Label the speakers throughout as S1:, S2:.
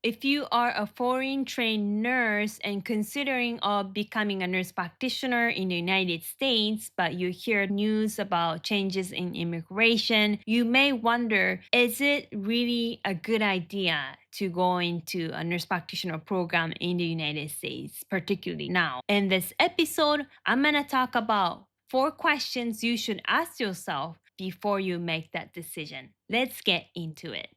S1: if you are a foreign trained nurse and considering of becoming a nurse practitioner in the United States, but you hear news about changes in immigration, you may wonder, is it really a good idea to go into a nurse practitioner program in the United States, particularly now? In this episode, I'm going to talk about 4 questions you should ask yourself before you make that decision. Let's get into it.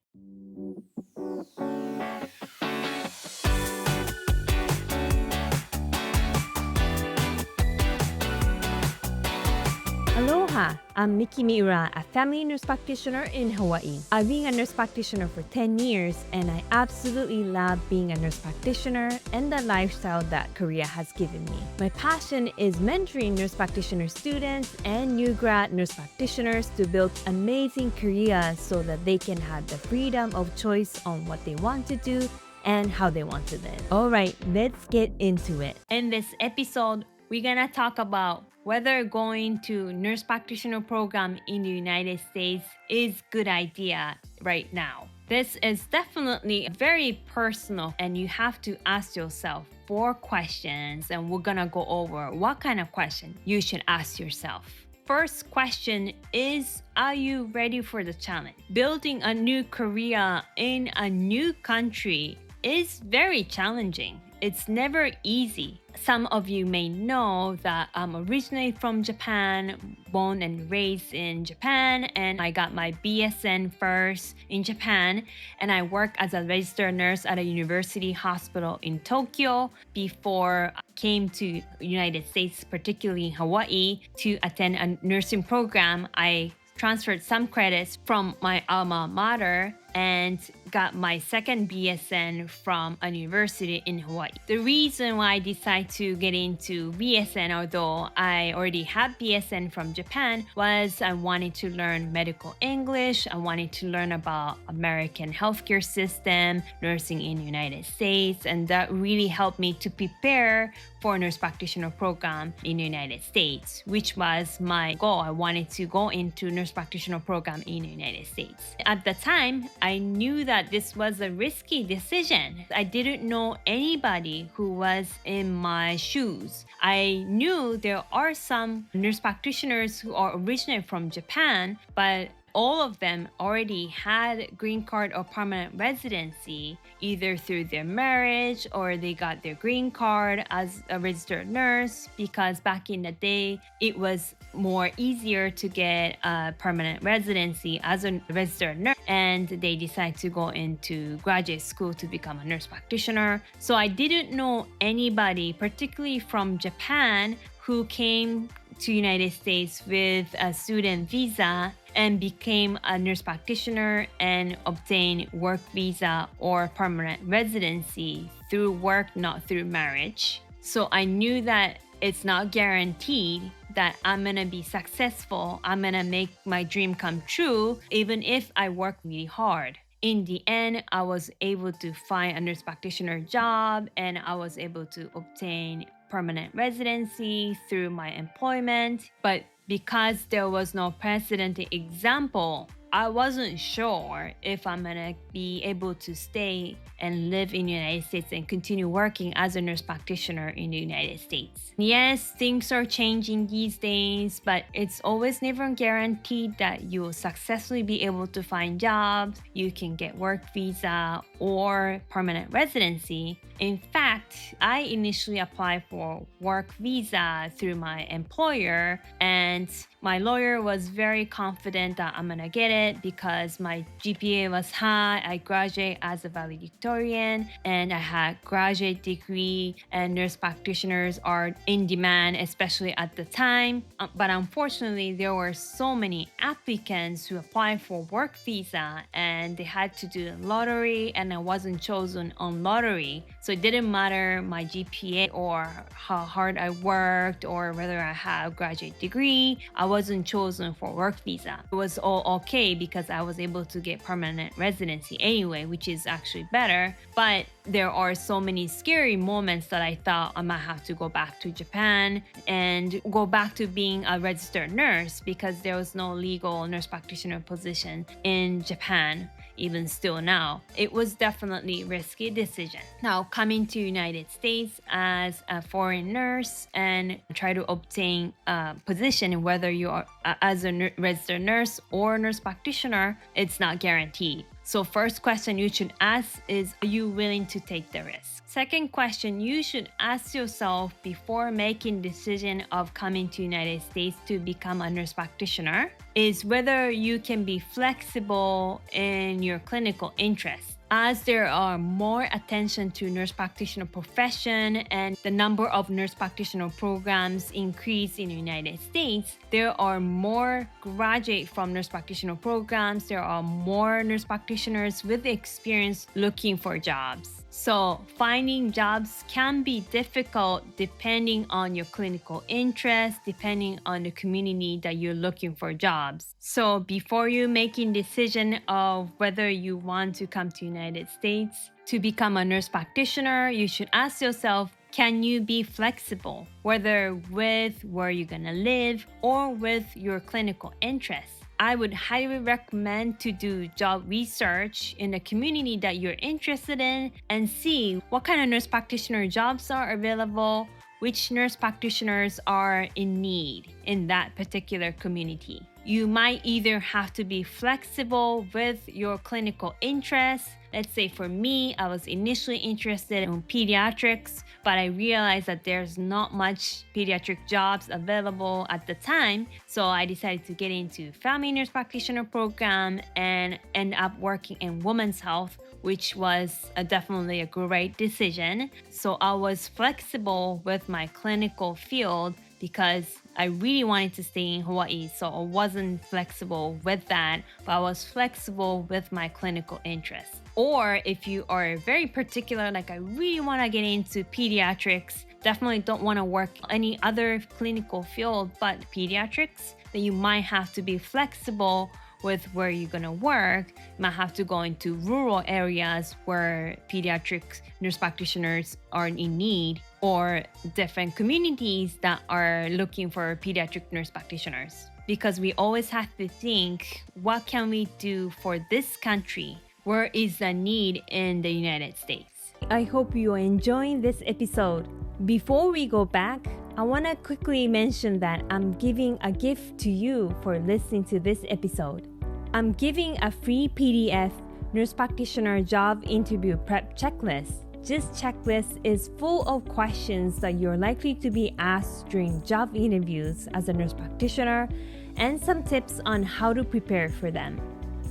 S1: Aloha, I'm Miki Miura, a family nurse practitioner in Hawaii. I've been a nurse practitioner for 10 years and I absolutely love being a nurse practitioner and the lifestyle that Korea has given me. My passion is mentoring nurse practitioner students and new grad nurse practitioners to build amazing careers so that they can have the freedom of choice on what they want to do and how they want to live. All right, let's get into it. In this episode, we're gonna talk about whether going to nurse practitioner program in the United States is good idea right now. This is definitely very personal and you have to ask yourself 4 questions and we're gonna go over what kind of question you should ask yourself. First question is, are you ready for the challenge? Building a new career in a new country is very challenging. It's never easy. Some of you may know that I'm originally from Japan, born and raised in Japan, and I got my BSN first in Japan, and I worked as a registered nurse at a university hospital in Tokyo before I came to United States, particularly in Hawaii, to attend a nursing program. I transferred some credits from my alma mater and got my second BSN from a university in Hawaii. The reason why I decided to get into BSN, although I already had BSN from Japan, was I wanted to learn medical English. I wanted to learn about American healthcare system, nursing in the United States, and that really helped me to prepare for a nurse practitioner program in the United States, which was my goal. I wanted to go into nurse practitioner program in the United States. At the time, I knew that this was a risky decision. I didn't know anybody who was in my shoes. I knew there are some nurse practitioners who are originally from Japan, but all of them already had green card or permanent residency, either through their marriage or they got their green card as a registered nurse, because back in the day, it was more easier to get a permanent residency as a registered nurse, and they decided to go into graduate school to become a nurse practitioner. So I didn't know anybody, particularly from Japan, who came to United States with a student visa and became a nurse practitioner and obtained work visa or permanent residency through work, not through marriage. So I knew that it's not guaranteed that I'm gonna be successful. I'm gonna make my dream come true, even if I work really hard. In the end, I was able to find a nurse practitioner job and I was able to obtain permanent residency through my employment. But because there was no precedent example, I wasn't sure if I'm gonna be able to stay and live in the United States and continue working as a nurse practitioner in the United States. Yes, things are changing these days, but it's always never guaranteed that you will successfully be able to find jobs, you can get work visa or permanent residency. In fact, I initially applied for work visa through my employer, and my lawyer was very confident that I'm gonna get it because my GPA was high. I graduated as a valedictorian and I had graduate degree, and nurse practitioners are in demand, especially at the time. But unfortunately, there were so many applicants who applied for work visa and they had to do a lottery, and I wasn't chosen on lottery. So it didn't matter my GPA or how hard I worked or whether I had a graduate degree. I wasn't chosen for work visa. It was all okay because I was able to get permanent residency anyway, which is actually better. But there are so many scary moments that I thought I might have to go back to Japan and go back to being a registered nurse because there was no legal nurse practitioner position in Japan. even still now. It was definitely a risky decision. Now, coming to United States as a foreign nurse and try to obtain a position, whether you are as a registered nurse or nurse practitioner, it's not guaranteed. So first question you should ask is, are you willing to take the risk? Second question you should ask yourself before making decision of coming to United States to become a nurse practitioner is whether you can be flexible in your clinical interests. As there are more attention to nurse practitioner profession and the number of nurse practitioner programs increase in the United States, there are more graduates from nurse practitioner programs. There are more nurse practitioners with experience looking for jobs. So finding jobs can be difficult depending on your clinical interest, depending on the community that you're looking for jobs. So before you making decision of whether you want to come to United States to become a nurse practitioner, you should ask yourself, can you be flexible, whether with where you're gonna live or with your clinical interests? I would highly recommend to do job research in the community that you're interested in and see what kind of nurse practitioner jobs are available, which nurse practitioners are in need in that particular community. You might either have to be flexible with your clinical interests. Let's say for me, I was initially interested in pediatrics, but I realized that there's not much pediatric jobs available at the time. So I decided to get into family nurse practitioner program and end up working in women's health, which was definitely a great decision. So I was flexible with my clinical field because I really wanted to stay in Hawaii, so I wasn't flexible with that, but I was flexible with my clinical interests. Or if you are very particular, like I really want to get into pediatrics, definitely don't want to work any other clinical field but pediatrics, then you might have to be flexible with where you're going to work. You might have to go into rural areas where pediatric nurse practitioners are in need, or different communities that are looking for pediatric nurse practitioners. Because we always have to think, what can we do for this country? Where is the need in the United States? I hope you are enjoying this episode. Before we go back, I want to quickly mention that I'm giving a gift to you for listening to this episode. I'm giving a free PDF nurse practitioner job interview prep checklist. This checklist is full of questions that you're likely to be asked during job interviews as a nurse practitioner and some tips on how to prepare for them.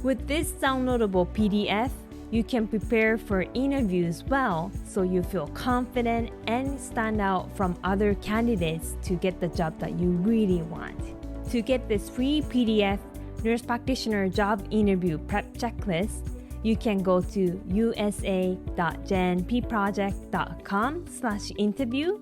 S1: With this downloadable PDF, you can prepare for interviews well so you feel confident and stand out from other candidates to get the job that you really want. To get this free PDF nurse practitioner job interview prep checklist, you can go to usa.jnpproject.com/interview.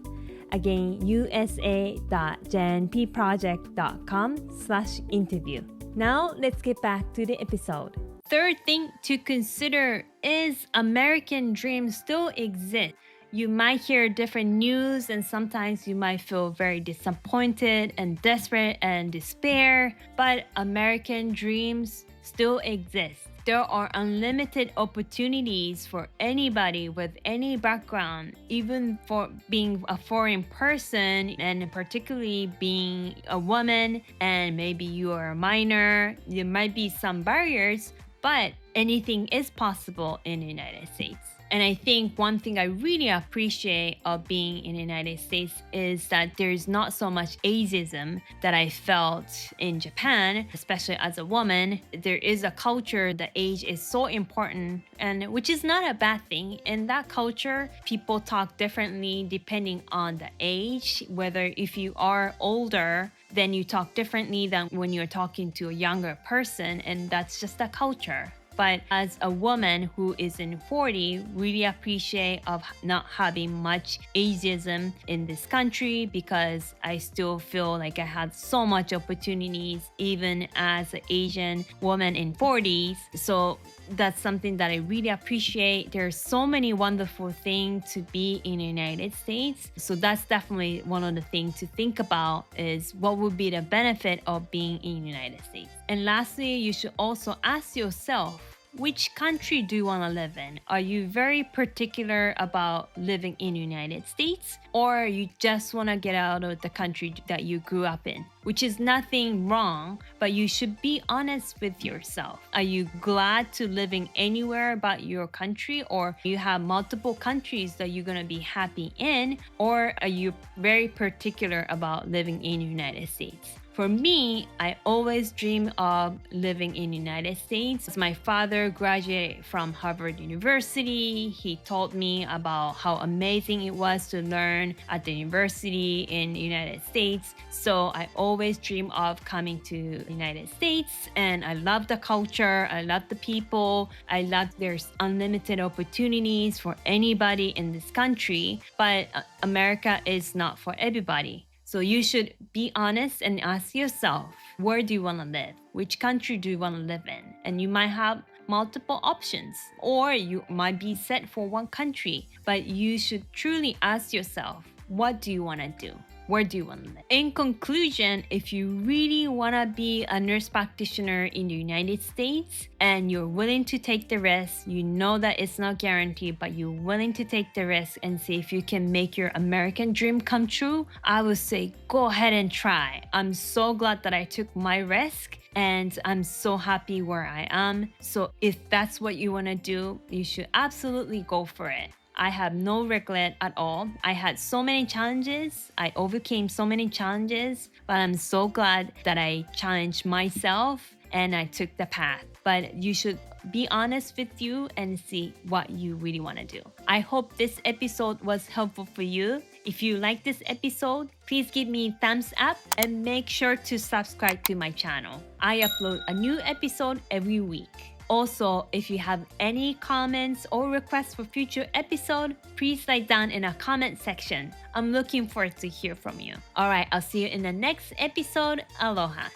S1: Again, usa.jnpproject.com/interview. Now, let's get back to the episode. Third thing to consider is American dreams still exist. You might hear different news and sometimes you might feel very disappointed and desperate and despair, but American dreams still exist. There are unlimited opportunities for anybody with any background, even for being a foreign person and particularly being a woman, and maybe you are a minor. There might be some barriers, but anything is possible in the United States. And I think one thing I really appreciate of being in the United States is that there's not so much ageism that I felt in Japan, especially as a woman. There is a culture that age is so important, and which is not a bad thing. In that culture, people talk differently depending on the age. Whether if you are older, then you talk differently than when you're talking to a younger person, and that's just the culture. But as a woman who is in 40, really appreciate of not having much ageism in this country, because I still feel like I had so much opportunities even as an Asian woman in 40s. So that's something that I really appreciate. There's so many wonderful things to be in the United States. So that's definitely one of the things to think about, is what would be the benefit of being in the United States. And lastly, you should also ask yourself, which country do you want to live in? Are you very particular about living in the United States? Or you just want to get out of the country that you grew up in? Which is nothing wrong, but you should be honest with yourself. Are you glad to living anywhere but your country, or you have multiple countries that you're going to be happy in, or are you very particular about living in the United States? For me, I always dream of living in the United States. My father graduated from Harvard University. He told me about how amazing it was to learn at the university in the United States. So I always dream of coming to the United States, and I love the culture. I love the people. I love there's unlimited opportunities for anybody in this country, but America is not for everybody. So you should be honest and ask yourself, where do you want to live? Which country do you want to live in? And you might have multiple options, or you might be set for one country, but you should truly ask yourself, what do you want to do? Where do you want to live? In conclusion, if you really want to be a nurse practitioner in the United States and you're willing to take the risk, you know that it's not guaranteed, but you're willing to take the risk and see if you can make your American dream come true, I would say go ahead and try. I'm so glad that I took my risk, and I'm so happy where I am. So if that's what you want to do, you should absolutely go for it. I have no regret at all. I had so many challenges. I overcame so many challenges, but I'm so glad that I challenged myself and I took the path. But you should be honest with you and see what you really want to do. I hope this episode was helpful for you. If you like this episode, please give me a thumbs up and make sure to subscribe to my channel. I upload a new episode every week. Also, if you have any comments or requests for future episode, please write down in a comment section. I'm looking forward to hear from you. All right, I'll see you in the next episode. Aloha.